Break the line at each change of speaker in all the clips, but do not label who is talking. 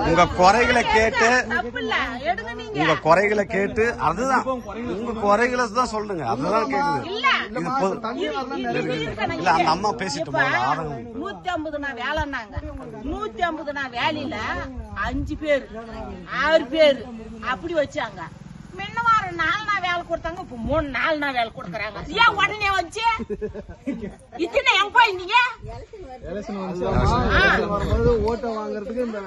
உங்க குறைகளை கேட்டு அதுதான் உங்க குறைகளை தான் சொல்லுங்க. அதுதான் கேக்குது. இல்ல அந்த அம்மா பேசிட்டு
150 நான் வேலைன்னாங்க. 150 நான் வேலையில 5 பேர் 6 பேர் அப்படி வச்சாங்க. முன்ன வாரம் 4 நாள் வேலை கொடுத்தாங்க, இப்ப 3 4 நாள் வேலை கொடுக்கறாங்க. ஏன் உடனே வச்சு இத்தனை எங்க போயிருந்தீங்க?
ஓட்ட வாங்குறதுக்கு இந்த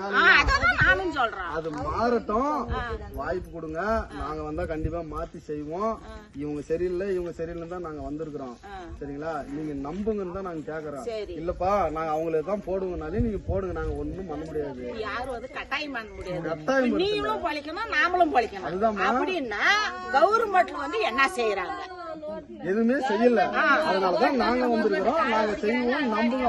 நானும் சொல்றேன்.
அது மாறட்டும், வாய்ப்பு கொடுங்க. நாங்க வந்தா கண்டிப்பா மாத்தி செய்வோம். இவங்க சரியில்லை தான் நாங்க வந்திருக்கிறோம். சரிங்களா? நீங்க நம்புங்கன்னு தான் நாங்க கேக்குறோம். இல்லப்பா நாங்க அவங்களே தான் போடுவோம்னாலே நீங்க போடுங்க, நாங்க ஒண்ணும் பண்ண முடியாது.
யாரும் வந்து கட்டாயம் பண்ண முடியாது. நீங்களும் பழிக்கணும், நாமளும் பழிக்கணும். அதுதான் அப்படின்னா கவர்மெண்ட்ல வந்து என்ன செய்யறாங்க?
எதுவுமே செய்யல. அதனாலதான் நாங்க வந்திருக்கிறோம். நாங்க செய்வோம், நம்புங்க.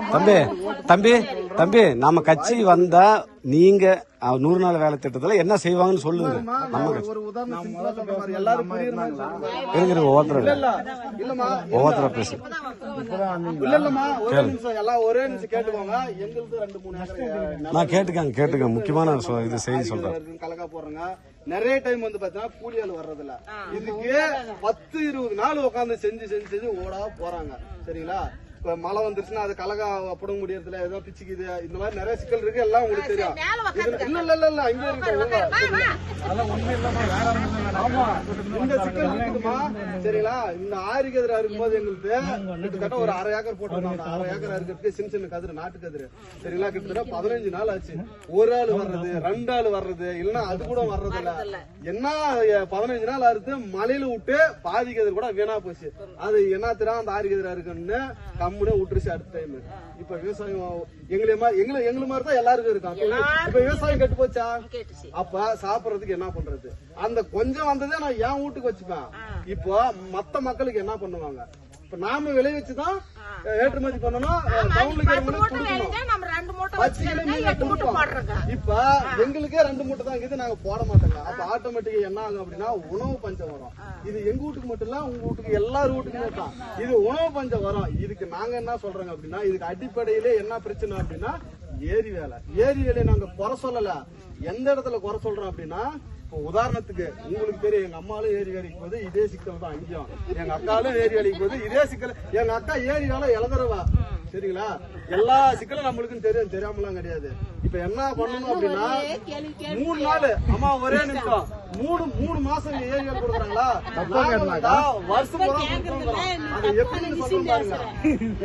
தம்பி நாம கட்சி வந்தா நீங்க 100 நாள் வேலை திட்டத்துல என்ன செய்வாங்கன்னு சொல்லுங்க.
ஒரு உதாரணம் எல்லாரும்
ஒவ்வொருத்தர பேசு.
இல்லம்மா ஒரே நிமிஷம் கேட்டுக்கோங்க. எங்களுக்கு 2-3 ஏக்கர்
நான் கேட்டுக்கங்க. முக்கியமான இது செய்தி சொல்றேன்.
கலக்கா போடுறேங்க. நிறைய டைம் வந்து பாத்தீங்கன்னா கூலியால் வர்றதில்ல. இதுக்கு 10-20 நாள் உட்காந்து செஞ்சு ஓடா போறாங்க. சரிங்களா? இப்ப மழை வந்துருச்சுன்னா அது கலகா புடுங்க முடியறதுல ஏதோ பிச்சுக்குது. இந்த மாதிரி நிறைய சிக்கல் இருக்கு. எல்லாம் உங்களுக்கு தெரியும். இல்ல இங்க இருக்கு. ஆமா இந்த சிக்கல் இருக்குமா? சரிங்களா? இந்த ஆறு கதிரா இருக்கும்போது எங்களுக்கு கிட்டத்தட்ட ஒரு 1/2 ஏக்கர் போட்டுருந்தாங்க. 1/2 ஏக்கர் இருக்கிறதுக்கு சின்ன கதிர், நாட்டு கதிர். சரிங்களா? கிட்டத்தட்ட 15 நாள் ஆச்சு. ஒரு ஆள் வர்றது, 2 ஆள் வர்றது, இல்லன்னா அது கூட வர்றது இல்ல. என்ன 15 நாள் ஆறுது மலையில விட்டு பாதி கதிர் கூட வீணா போச்சு. அது என்ன தெரியும் அந்த 6 கதிரா இருக்குன்னு கம்முனே விட்டுருச்சு. அடுத்த டைம் இப்ப விவசாயம் எங்களை மாதிரி தான் எல்லாருக்கும் இருக்காங்க. இப்ப விவசாயம் கெட்டு போச்சா? அப்ப சாப்பிடறதுக்கு என்ன பண்றது? அந்த கொஞ்சம் வந்ததே நான் என் வீட்டுக்கு வச்சுப்பேன். இப்போ மத்த மக்களுக்கு என்ன பண்ணுவாங்க? இப்ப நாம விளைவிச்சுதான் ஏற்றுமதி பண்ணணும். இப்ப எங்களுக்கே 2 மூட்டை தான் இருக்குது, நாங்க போட மாட்டோங்க. அப்ப ஆட்டோமேட்டிக்கா என்ன ஆகும் அப்படின்னா உணவு பஞ்சம் வரும். இது எங்க வீட்டுக்கு மட்டும் இல்ல, உங்க வீட்டுக்கு எல்லாரும் வீட்டுக்குமே தான் இது உணவு பஞ்சம் வரும். இதுக்கு நாங்க என்ன சொல்றோங்க அப்படின்னா, இதுக்கு அடிப்படையிலே என்ன பிரச்சனை அப்படின்னா ஏரி வேலை நாங்க குறை சொல்லல. எந்த இடத்துல குறை சொல்றோம் அப்படின்னா, உதாரணத்துக்கு உங்களுக்கு தெரியும், எங்க அம்மாலும் ஏரி வேலைக்கு போது இதே சிக்கல் தான். அங்கேயும் எங்க அக்காலும் ஏரி வேலைக்கு போது இதே சிக்கல். எங்க அக்கா ஏரி வேலை இழந்துருவா. சரிங்களா? எல்லா சிக்கலும் நம்மளுக்கும் தெரியாமலாம் கிடையாது. இப்ப என்ன பண்ணணும் அப்படின்னா 3 நாள் அம்மா ஒரே நிமிஷம் 3 மாசம் ஏரி வேலை கொடுக்குறாங்களா? வருஷம் அதை எப்படி சொல்ல பாருங்க.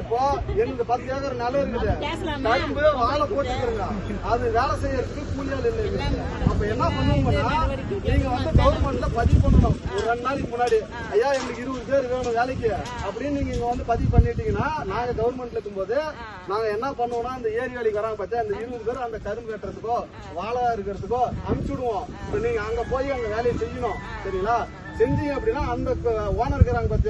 இப்போ எனக்கு 10 ஏக்கர் நிலம் இருக்குது. கரும்பு வாழை போட்டுருங்க. அது வேலை செய்யறதுக்கு கூலியால் இல்லை. அப்ப என்ன பண்ணுவோம்னா, நீங்க வந்து கவர்மெண்ட்ல பதிவு பண்ணணும். ஒரு 2 நாளைக்கு முன்னாடி, ஐயா எங்களுக்கு 20 பேர் வேணும் வேலைக்கு அப்படின்னு நீங்க இங்க வந்து பதிவு பண்ணிட்டீங்கன்னா, நாங்க கவர்மெண்ட்ல இருக்கும்போது நாங்க என்ன பண்ணுவோம்னா, அந்த ஏரி வேலைக்கு வராங்க பார்த்தா அந்த 20 பேர் அந்த கரும்பு கட்டுறதுக்கோ வாழை இருக்கிறதுக்கோ அனுப்பிச்சுடுவோம். நீங்க அங்க போய் அங்க வேலையை செய்யணும். சரிங்களா? செஞ்சீங்க அப்படின்னா அந்த ஓனர் இருக்கிறாங்க 10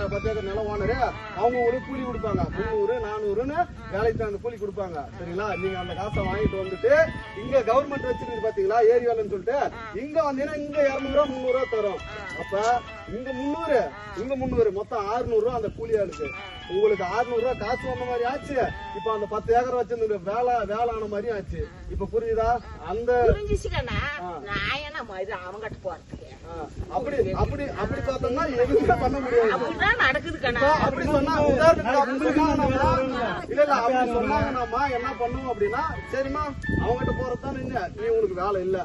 ஏக்கர் நிலம் ஓனரு, அவங்க ஒரு கூலி கொடுப்பாங்க. 300-400ன்னு வேலைக்கு அந்த கூலி கொடுப்பாங்க. சரிங்களா? நீங்க அந்த காசை வாங்கிட்டு வந்துட்டு இங்க கவர்மெண்ட் வச்சிருக்கு பாத்தீங்களா ஏரி வேலைன்னு சொல்லிட்டு, இங்க வந்தீங்கன்னா இங்க 200-300 தரும். அப்ப இங்க 300 மொத்தம் 600 அந்த கூலியா இருக்கு. உங்களுக்கு 600 காசு வந்த மாதிரி ஆச்சு. இப்ப அந்த 10 ஏக்கர் வச்சிருந்து வேலை ஆன மாதிரி ஆச்சு. இப்ப புரியுதா? அந்த
அவங்ககிட்ட போறதுக்கு
அப்படி பார்த்தோம்னா எதுவுமே பண்ண முடியாது. அப்படி சொன்னா உதாரணத்துக்கு இல்ல அப்படி சொன்னாங்கன்னாமா என்ன பண்ணுவோம் அப்படின்னா, சரிம்மா அவங்ககிட்ட போறதுதான் நீ உனக்கு வேலை இல்ல,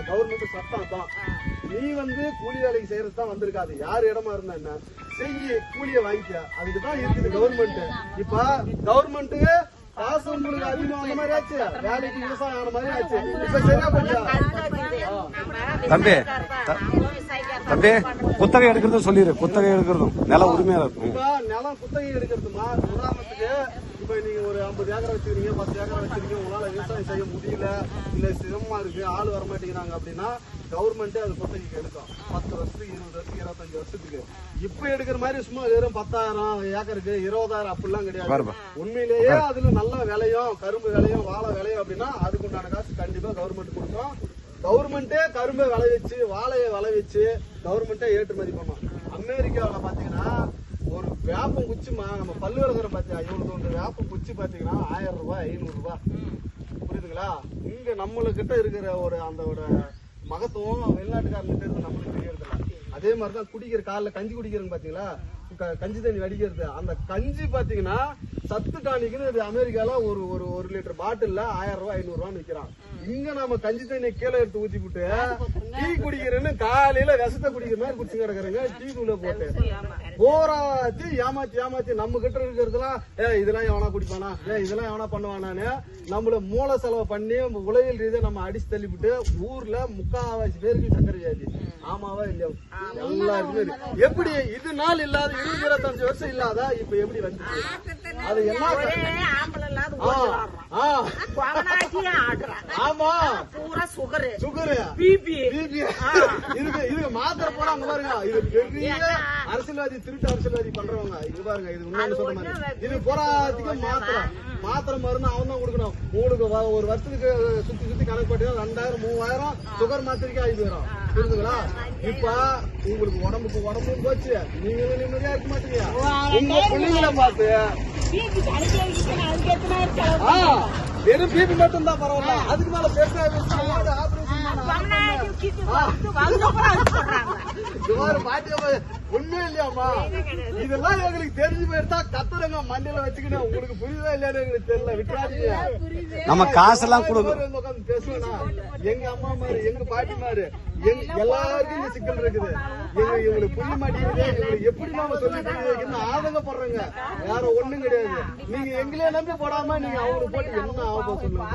கவர்மெண்ட் சட்டம் தான். நீ வந்து கூலி வேலைக்கு செய்யறது தான் வந்திருக்காது. யார் இடமா இருந்தா என்ன செய்ய, கூலிய வாங்கிக்க. அதுக்குதான் இருக்குது கவர்மெண்ட். இப்ப கவர்மெண்ட் காசு உங்களுக்கு அதிகமா அந்த மாதிரி ஆச்சு, வேலைக்கு விவசாயம் ஆன மாதிரி ஆச்சு. இப்ப சரியா போச்சா?
தம்பி குத்தகை எடுக்கிறதும் சொல்லிடு. குத்தகை எடுக்கிறதும் நில உரிமையா இருக்கும்.
இப்ப நிலம் குத்தகை எடுக்கிறதுமா, உதாரணத்துக்கு இப்ப நீங்க ஒரு 50 ஏக்கர் வச்சிருக்கீங்க, 10 ஏக்கர் வச்சிருக்கீங்க, உங்களால விவசாயம் செய்ய முடியல, இல்ல சிரமமா இருக்கு, ஆள் வரமாட்டேங்கிறாங்க அப்படின்னா கவர்மெண்ட் அது குத்தகைக்கு எடுக்கும். 10 வருஷத்துக்கு 20 வருஷத்துக்கு 25 வருஷத்துக்கு. இப்ப எடுக்கிற மாதிரி சும்மா வெறும் 10,000 ஏக்கருக்கு 20,000 அப்படிலாம் கிடையாது. உண்மையிலேயே அதுல நல்லா விளையும், கரும்பு விளையும், வாழை விளையும் அப்படின்னா அதுக்குண்டான காசு கண்டிப்பா கவர்மெண்ட் கொடுக்கும். கவர்மெண்டே கரும்பை விளைவிச்சு வாழையை விளைவிச்சு கவர்மெண்டே ஏற்றுமதி பண்ணும். அமெரிக்காவில பாத்தீங்கன்னா ஒரு வேப்பம் குச்சிமா நம்ம பல்லு விளக்குறோம் பாத்தியா, இவனுக்கு ஒரு வேப்பம் குச்சி பாத்தீங்கன்னா 1000 ரூபாய் 500 ரூபாய். புரியுதுங்களா? இங்க நம்மளுக்கிட்ட இருக்கிற ஒரு அந்த மகத்துவம் வெளிநாட்டுக்காரங்கிட்ட இருந்து நம்மளுக்கு தெரியறது இல்லை. அதே மாதிரிதான் குடிக்கிற காலைல கஞ்சி குடிக்கிறேன்னு பாத்தீங்களா, கஞ்சி தண்ணி வடிக்கிறது, அந்த கஞ்சி பாத்தீங்கன்னா சத்து டானிக்குன்னு அமெரிக்கால ஒரு லிட்டர் பாட்டில்ல 1000 ரூபாய் 500 ரூபான்னு விற்கிறான். இங்க நம்ம கஞ்சி தண்ணி கீழே எடுத்து ஊத்தி போட்டு டீ குடிக்கிறேன்னு காலையில விஷத்தை குடிக்கிற மாதிரி குடிச்சு கிடக்குறேங்க. டீ தூள போட்டு போராத்தி ஏமாத்தி நம்ம கிட்ட இருக்கிறதுலாம் இதெல்லாம் எவனா குடிப்பானா, இதெல்லாம் எவனா பண்ணுவானான்னு நம்மள மூல செலவு பண்ணி உலகில் ரீதியா நம்ம அடிச்சு தள்ளிவிட்டு ஊர்ல 3/4 பேருக்கு சக்கரை வியாதி. ஆமாவா இல்லையா? எல்லாருக்குமே எப்படி இது நாள் இல்லாத 20-25 வருஷம் இல்லாத இப்ப எப்படி வந்துச்சு? அது என்ன? ஆமா சுகரு இதுக்கு மாத்திரை போட அங்க பாருங்க. இது பெரிய அரசியல்வாதி திருட்டு அரசியல்வாதி பண்றவங்க. இது பாருங்க, இது உண்மைன்னு சொல்ற மாதிரி இது போராட்டத்துக்கு மாத்திரை மருந்து அவன் தான் கொடுக்கணும். உங்களுக்கு ஒரு வருஷத்துக்கு சுத்தி கணக்கு போட்டீங்கன்னா 2000-3000 சுகர் மாத்திரைக்கு ஆகிடும். புரியுதுங்களா? இப்ப உங்களுக்கு உடம்பும் போச்சு, நீங்களும் நிம்மதியா இருக்க மாட்டீங்க. உங்க பிள்ளைங்களை பார்த்து வெறும் பிபி மட்டும் தான் பரவாயில்ல, அதுக்கு மேல உண்மை இல்லையாமா? இதெல்லாம் எங்களுக்கு தெரிஞ்சு போயிருந்தா கத்துறங்க மண்ணில வச்சுக்கிட்டு உங்களுக்கு புரியுதா இல்லையான்னு எங்களுக்கு தெரியல. விட்டுறாதீங்க.
நம்ம காசெல்லாம் கொடுக்க
பேசுவேனா எங்க அம்மா மாதிரி எங்க பாட்டி மாதிரி எல்லாருக்கும் இந்த சிக்கல் இருக்குது. இவங்களுக்கு புரிய மாட்டேங்குது. இவங்களுக்கு எப்படி நாம சொல்லி புரிய வைக்கணும்னு ஆதங்கப்படுறேங்க. வேற ஒண்ணும் கிடையாது. நீங்க எங்களே நம்பி போடாம நீங்க அவங்களுக்கு போட்டு என்ன ஆகும் சொல்லுங்க.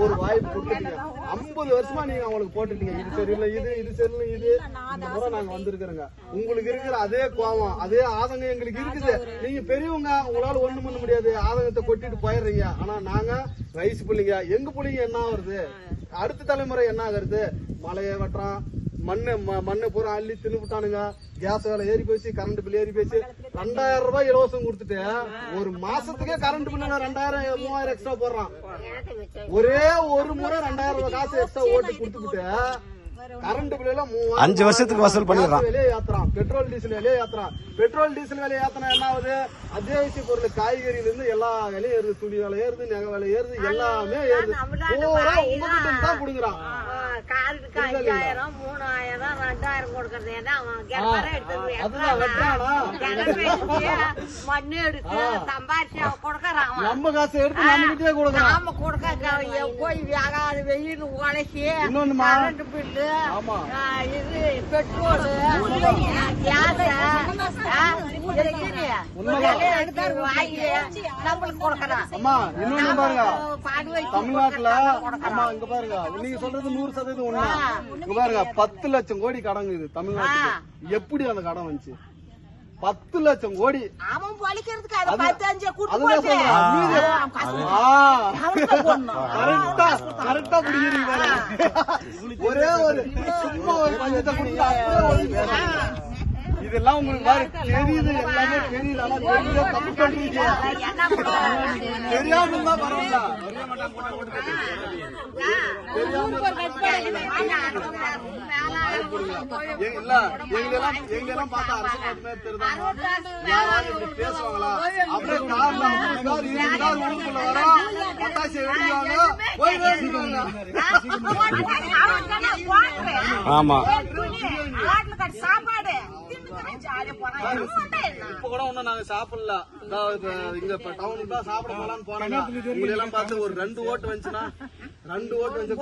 ஒரு வாய்ப்பு கொடுத்துட்டீங்க. 50 வருஷமா நீங்க அவங்களுக்கு போட்டுட்டீங்க. இது சரியில்லை, இது சரியில்லை, இது இந்த முறை நாங்க வந்திருக்கிறோங்க. உங்களுக்கு இருக்கிற அதே கோவம் அதே ஆதங்கம் எங்களுக்கு இருக்குது. நீங்க பெரியவங்க, உங்களால ஒண்ணும் பண்ண முடியாது. ஆதங்கத்தை கொட்டிட்டு போயிடுறீங்க. ஆனா நாங்க வயசு பிள்ளைங்க, எங்க பிள்ளைங்க என்ன ஆகுறது, அடுத்த தலைமுறை என்ன ஆகுறது? மழையை வெட்டுறான், மண்ணை பூரா அள்ளி தின்னுட்டானுங்க. கேஸ் வேலை ஏறி போச்சு, கரண்ட் பில் ஏறி போச்சு. 2000 ரூபாய் இலவசம் கொடுத்துட்டு ஒரு மாசத்துக்கே கரண்ட் பில் 2000-3000 எக்ஸ்ட்ரா போடுறான். ஒரே ஒரு முறை 2000 ரூபாய் காசு எக்ஸ்ட்ரா ஓட்டு கொடுத்துக்கிட்டு கரண்ட் பில் எல்லாம்
5 வருஷத்துக்கு வசூல் பண்ணிடுறான்.
விலையை ஏத்துறான். பெட்ரோல் டீசல் விலையை ஏத்துறான். பெட்ரோல் டீசல் விலையை ஏத்தனா என்ன ஆகுது? அத்தியாவசிய பொருள் காய்கறியில இருந்து எல்லா விலையும் ஏறுது. துணி விலை ஏறுது, நகை விலை ஏறுது, எல்லாமே ஏறுது. பூரா உங்ககிட்ட தான் கொடுக்குறான்.
காருக்கு 5000, 3000, 2000 கொடுக்கறது
அதுதான் வெட்டானா?
மண்ணு எடுத்து சம்பாரிச்சு கொடுக்கறான்.
நம்ம காசை எடுத்து நம்மகிட்டே கொடுக்குறான்.
நாம கொடுக்க போய் வேகாது வெயில் உழைச்சி
இன்னொன்னுமா
கரண்ட் பில்லு, இது பெட்ரோல், கேஸ் நம்மளுக்கு கொடுக்கறான்.
அம்மா இன்னொன்னு பாருங்க, தமிழ்நாட்டுல அம்மா இங்க பாருங்க, நீங்க சொல்றது 100% உண்மை. இங்க பாருங்க 10 லட்சம் கோடி கடன் இருக்குது தமிழ்நாட்டுக்கு. எப்படி அந்த கடன் வந்துச்சு? 10 லட்சம் கோடி.
அவன் பழிக்கிறதுக்கு அது 15
கரெக்டா புரியுறீங்க. ஒரே ஒரு சும்மா ஒரு பஞ்சத்தை கொடுத்தா இதெல்லாம் உங்களுக்கு தெரியுது, எல்லாமே தெரியுது. ஆனா தெரியுது தப்பு பண்றீங்க. தெரியாம தான் பரவாயில்ல. எங்களெல்லாம் பார்த்தா அரசு பேசுவாங்களா? அப்படியே கார்ல 50 கார் 20 கார் உடம்புல வரும், பட்டாசு வெடிவாங்க, போய் பேசிடுவாங்க.
ஆமா
சாப்பாடு
இப்ப கூட ஒண்ணும் நாங்க சாப்பிடல. இங்க டவுனுக்கு தான் சாப்பிட போலான்னு போனாங்க. உங்களை எல்லாம் பார்த்து ஒரு 2 ஓட்டு வந்துச்சுன்னா 2 ஓட்டு வந்து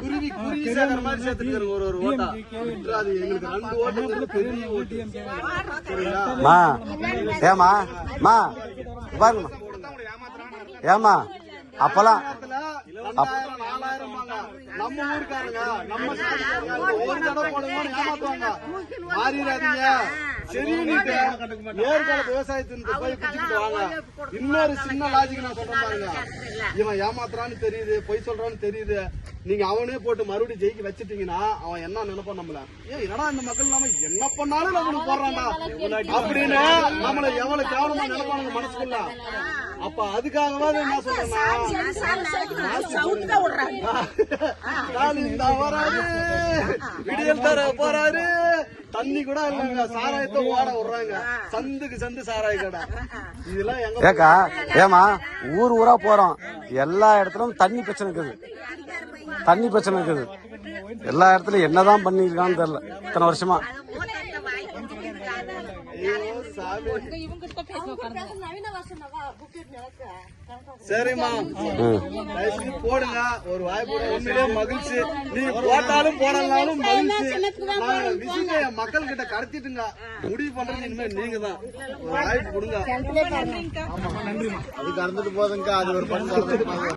குருவி சேர்க்கிற மாதிரி சேர்த்துட்டு ஒரு ஓட்டா அது எங்களுக்கு 2 ஓட்டு பெரிய ஓட்டு.
மா ஏமா மா பாருங்கம்மா ஏமா அப்பெல்லாம்
4000 நம்ம ஊருக்காரங்க நம்ம ஒரு தடவை போடுவோம் ஏமாத்துவாங்க. மாறிடாதீங்க. சரின்னுட்டு ஏற்கால விவசாயத்தின் போய் பிடிச்சிட்டு வாங்க. இன்னொரு சின்ன லாஜிக் நான் சொல்றேன் பாருங்க. இவன் ஏமாத்துறான்னு தெரியுது, பொய் சொல்றான்னு தெரியுது. நீங்க அவனே போட்டு மறுபடியும் ஜெயிக்க வச்சுட்டீங்கன்னா அவன் என்ன நினைப்பான் நம்மள, என்னடா இந்த மக்கள் நாம என்ன பண்ணாலும் நம்மளுக்கு போடுறான்டா அப்படின்னு நம்மள எவ்வளவு கேவலமா நினைப்பானுங்க மனசுக்குள்ள. அப்ப அதுக்காகவாது என்ன சொல்றேன்னா
சவுத்துதான் விடுறாங்க.
ஸ்டாலின் தான் வராரு, விடியல் தர போறாரு, தண்ணி கூட இல்லங்க, சாராயத்தை ஓட விடுறாங்க, சந்துக்கு சந்து சாராய கடை. இதெல்லாம் எங்க
ஏக்கா ஏமா ஊர் ஊரா போறோம், எல்லா இடத்துலயும் தண்ணி பிரச்சனை இருக்குது, தண்ணி பிரச்சனை இருக்குது. எல்லா இடத்துலயும் என்னதான் பண்ணிருக்கான்னு தெரியல இத்தனை வருஷமா.
ஐயோ சாமி. சரிம்மா தயவுசெய்து போடுங்க, ஒரு வாய்ப்பு உண்மையிலே மகிழ்ச்சி. நீங்க போட்டாலும் போடலாலும் மகிழ்ச்சி. நான் விஷயத்தை என் மக்கள் கிட்ட கடத்திட்டுங்க, முடிவு பண்றது இனிமே நீங்க தான். ஒரு வாய்ப்பு கொடுங்க.
அது கடந்துட்டு போதுங்க, அது ஒரு பணம்